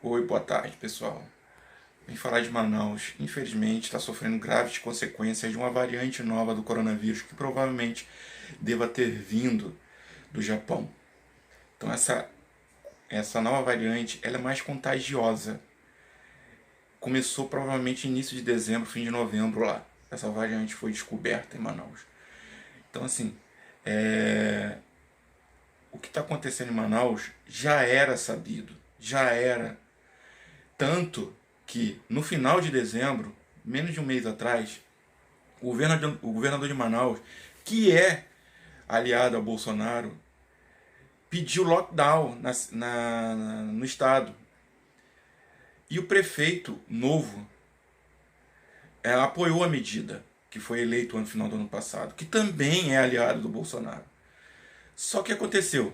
Oi, boa tarde, pessoal. Vim falar de Manaus. Infelizmente, está sofrendo graves consequências de uma variante nova do coronavírus que provavelmente deva ter vindo do Japão. Então, essa nova variante ela é mais contagiosa. Começou provavelmente início de dezembro, fim de novembro lá. Essa variante foi descoberta em Manaus. Então, assim, o que está acontecendo em Manaus já era sabido, já era. Tanto que no final de dezembro, menos de um mês atrás, o governador de Manaus, que é aliado a Bolsonaro, pediu lockdown no estado. E o prefeito novo apoiou a medida, que foi eleito no final do ano passado, que também é aliado do Bolsonaro. Só que aconteceu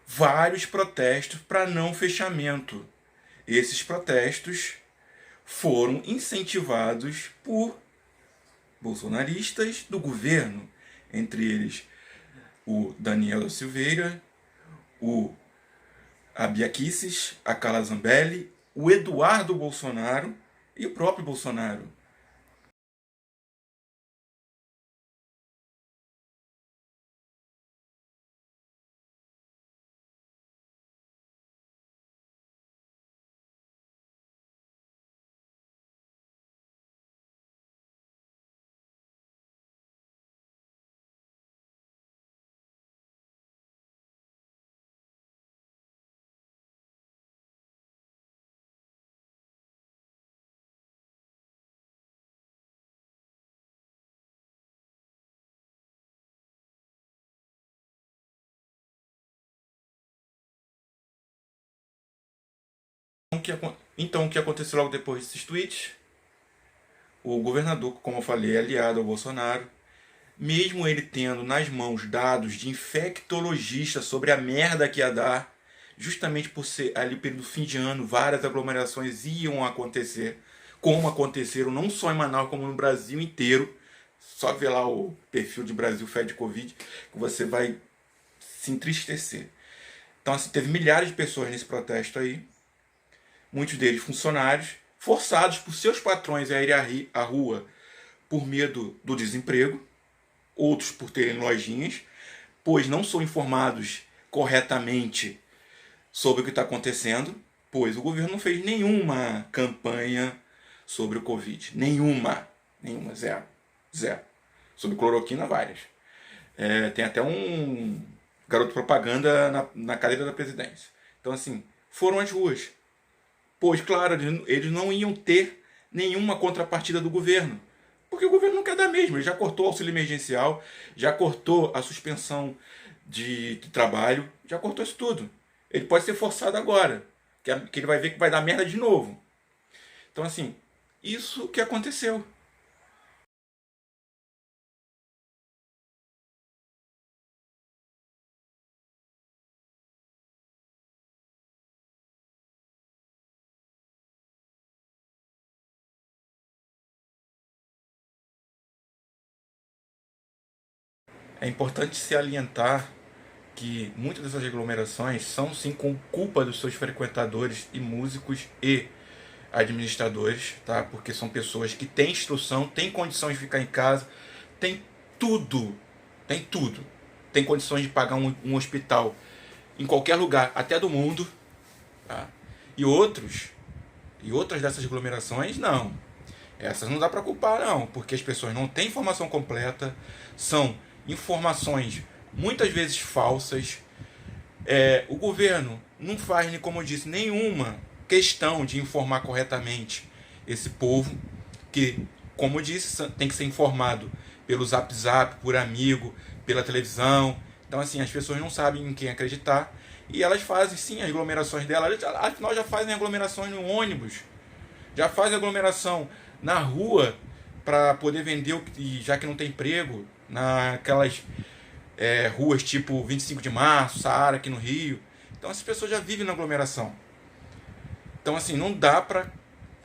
vários protestos para não fechamento. Esses protestos foram incentivados por bolsonaristas do governo, entre eles o Daniel Silveira, o a Bia Kicis, a Carla Zambelli, o Eduardo Bolsonaro e o próprio Bolsonaro. Então, o que aconteceu logo depois desses tweets? O governador, como eu falei, é aliado ao Bolsonaro, mesmo ele tendo nas mãos dados de infectologista sobre a merda que ia dar, justamente por ser ali pelo fim de ano, várias aglomerações iam acontecer, como aconteceram não só em Manaus, como no Brasil inteiro. Só ver lá o perfil de Brasil Fed Covid, que você vai se entristecer. Então, assim, teve milhares de pessoas nesse protesto aí, muitos deles funcionários, forçados por seus patrões a irem à rua por medo do desemprego, outros por terem lojinhas, pois não são informados corretamente sobre o que está acontecendo, pois o governo não fez nenhuma campanha sobre o Covid. Nenhuma. Zero. Zero. Sobre cloroquina, várias. Tem até um garoto propaganda na cadeira da presidência. Então, assim, foram às ruas. Pois, claro, eles não iam ter nenhuma contrapartida do governo. Porque o governo não quer dar mesmo. Ele já cortou o auxílio emergencial, já cortou a suspensão de trabalho, já cortou isso tudo. Ele pode ser forçado agora, que ele vai ver que vai dar merda de novo. Então, assim, isso que aconteceu. É importante se alientar que muitas dessas aglomerações são sim com culpa dos seus frequentadores e músicos e administradores, tá? Porque são pessoas que têm instrução, têm condições de ficar em casa, têm tudo, tem tudo. Tem condições de pagar um hospital em qualquer lugar, até do mundo, tá? E outras dessas aglomerações, não. Essas não dá para culpar, não, porque as pessoas não têm informação completa, são informações muitas vezes falsas. O governo não faz, como eu disse, nenhuma questão de informar corretamente esse povo, que, como eu disse, tem que ser informado pelo Zap Zap, por amigo, pela televisão. Então, assim, as pessoas não sabem em quem acreditar e elas fazem, sim, as aglomerações delas. Afinal, já fazem aglomerações no ônibus, já fazem aglomeração na rua para poder vender, já que não tem emprego, naquelas ruas tipo 25 de Março, Saara aqui no Rio. Então essas pessoas já vivem na aglomeração. Então, assim, não dá para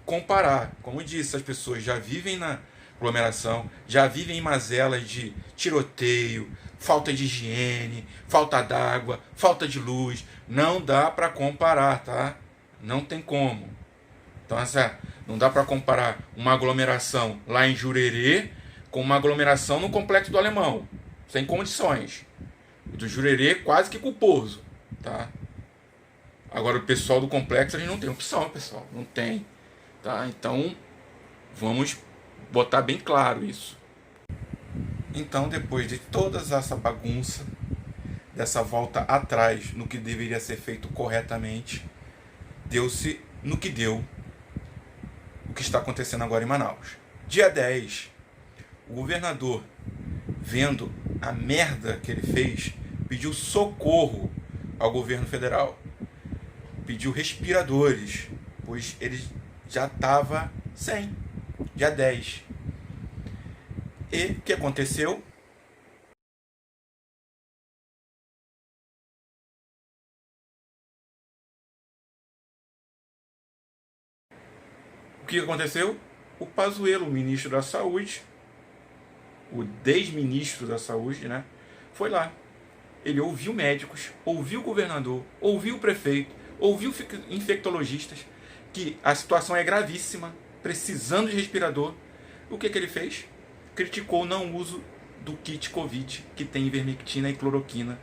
comparar. Como eu disse, as pessoas já vivem na aglomeração, já vivem em mazelas de tiroteio, falta de higiene, falta d'água, falta de luz. Não dá para comparar, tá? Não tem como. Então, não dá para comparar uma aglomeração lá em Jurerê com uma aglomeração no Complexo do Alemão. Sem condições. O do Jurerê quase que culposo, tá? Agora, o pessoal do Complexo, a gente não tem opção, pessoal. Não tem, tá? Então, vamos botar bem claro isso. Então, depois de toda essa bagunça, dessa volta atrás no que deveria ser feito corretamente, deu-se no que deu o que está acontecendo agora em Manaus. Dia 10, o governador, vendo a merda que ele fez, pediu socorro ao governo federal. Pediu respiradores, pois ele já estava sem. Dia 10. E o que aconteceu? O que aconteceu? O Pazuello, o ministro da Saúde, o desministro da Saúde, né? Foi lá. Ele ouviu médicos, ouviu o governador, ouviu o prefeito, ouviu infectologistas, que a situação é gravíssima, precisando de respirador. O que ele fez? Criticou o não uso do kit Covid, que tem ivermectina e cloroquina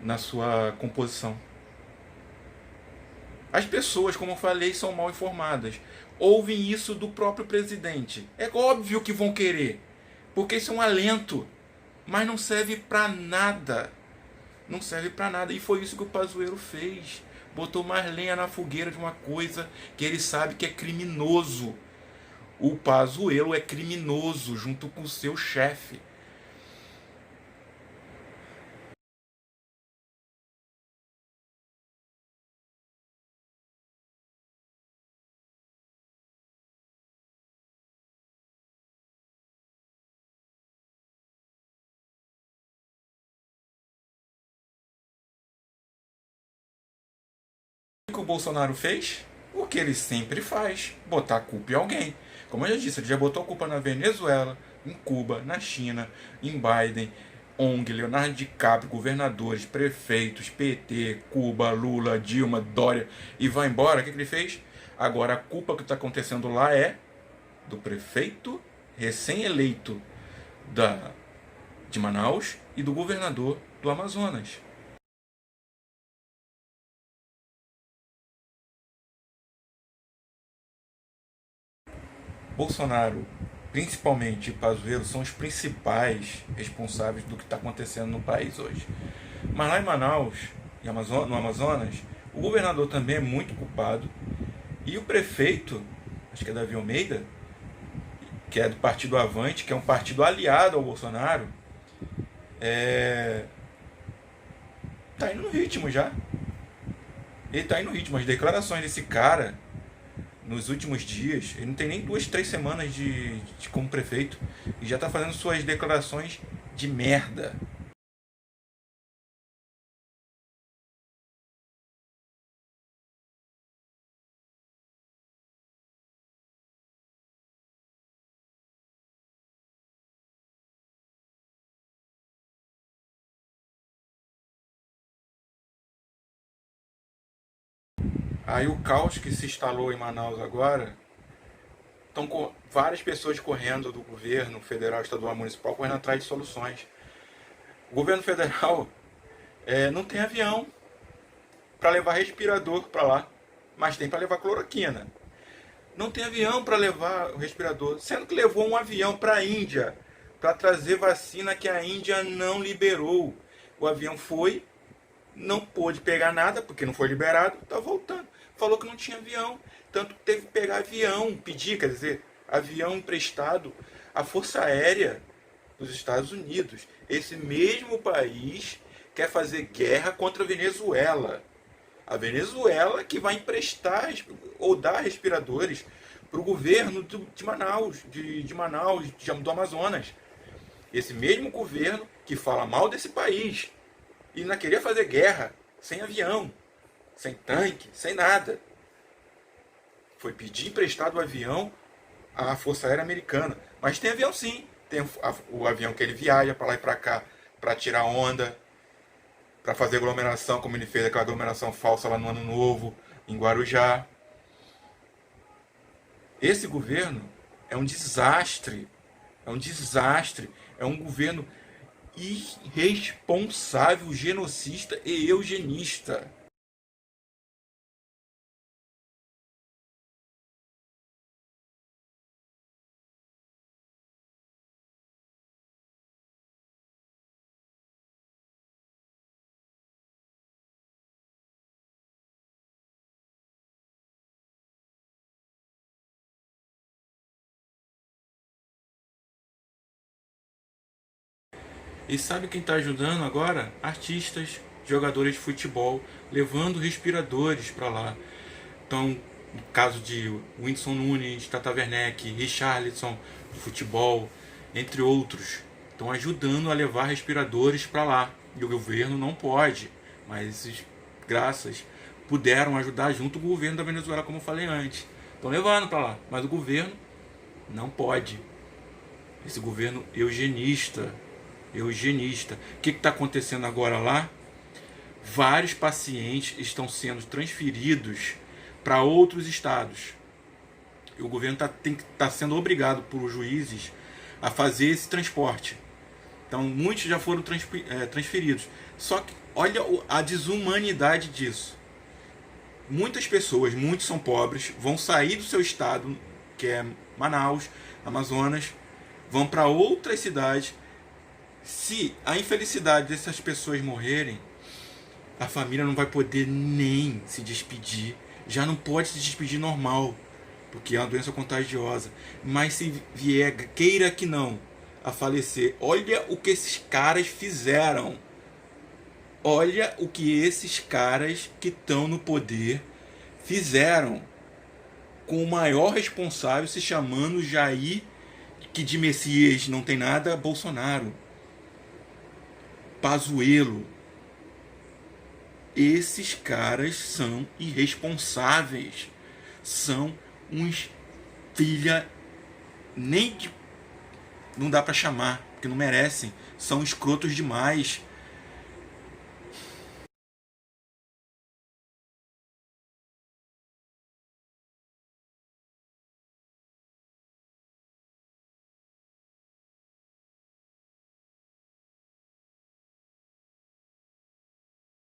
na sua composição. As pessoas, como eu falei, são mal informadas. Ouvem isso do próprio presidente. É óbvio que vão querer, porque isso é um alento, mas não serve para nada. Não serve para nada. E foi isso que o Pazuello fez. Botou mais lenha na fogueira de uma coisa que ele sabe que é criminoso. O Pazuello é criminoso junto com o seu chefe. O que o Bolsonaro fez? O que ele sempre faz, botar a culpa em alguém. Como eu já disse, ele já botou a culpa na Venezuela, em Cuba, na China, em Biden, ONG, Leonardo DiCaprio, governadores, prefeitos, PT, Cuba, Lula, Dilma, Dória, e vai embora. O que ele fez? Agora a culpa que está acontecendo lá é do prefeito recém-eleito de Manaus e do governador do Amazonas. Bolsonaro, principalmente Pazuello, são os principais responsáveis do que está acontecendo no país hoje. Mas lá em Manaus, no Amazonas, o governador também é muito culpado. E o prefeito, acho que é Davi Almeida, que é do Partido Avante, que é um partido aliado ao Bolsonaro, tá indo no ritmo já. Ele tá indo no ritmo. As declarações desse cara nos últimos dias, ele não tem nem 2, 3 semanas de como prefeito, e já está fazendo suas declarações de merda. Aí o caos que se instalou em Manaus agora, estão com várias pessoas correndo do governo federal, estadual, municipal, correndo atrás de soluções. O governo federal não tem avião para levar respirador para lá, mas tem para levar cloroquina. Não tem avião para levar o respirador, sendo que levou um avião para a Índia para trazer vacina que a Índia não liberou. O avião foi, não pôde pegar nada porque não foi liberado, está voltando. Falou que não tinha avião, tanto que teve que pegar avião, pedir, quer dizer, avião emprestado à Força Aérea dos Estados Unidos. Esse mesmo país quer fazer guerra contra a Venezuela. A Venezuela que vai emprestar ou dar respiradores para o governo de Manaus, do Amazonas. Esse mesmo governo que fala mal desse país e não queria fazer guerra sem avião, sem tanque, sem nada. Foi pedir emprestado o avião à Força Aérea Americana. Mas tem avião sim. Tem o avião que ele viaja para lá e para cá para tirar onda, para fazer aglomeração, como ele fez aquela aglomeração falsa lá no Ano Novo, em Guarujá. Esse governo é um desastre, é um desastre, é um governo irresponsável, genocida e eugenista. E sabe quem está ajudando agora? Artistas, jogadores de futebol, levando respiradores para lá. Então, no caso de Whindersson Nunes, Tata Werneck, Richarlison, de futebol, entre outros, estão ajudando a levar respiradores para lá. E o governo não pode, mas esses graças puderam ajudar junto com o governo da Venezuela, como eu falei antes. Estão levando para lá, mas o governo não pode. Esse governo eugenista. Eugenista. O que está acontecendo agora lá? Vários pacientes estão sendo transferidos para outros estados. E o governo está sendo obrigado por juízes a fazer esse transporte. Então, muitos já foram transferidos. Só que olha a desumanidade disso. Muitas pessoas, muitos são pobres, vão sair do seu estado, que é Manaus, Amazonas, vão para outras cidades. Se a infelicidade dessas pessoas morrerem, a família não vai poder nem se despedir. Já não pode se despedir normal, porque é uma doença contagiosa. Mas se vier, queira que não, a falecer, olha o que esses caras fizeram. Olha o que esses caras que estão no poder fizeram. Com o maior responsável se chamando Jair, que de Messias não tem nada, Bolsonaro. Pazuello. Esses caras são irresponsáveis. São uns filha, nem de, não dá pra chamar, porque não merecem. São escrotos demais.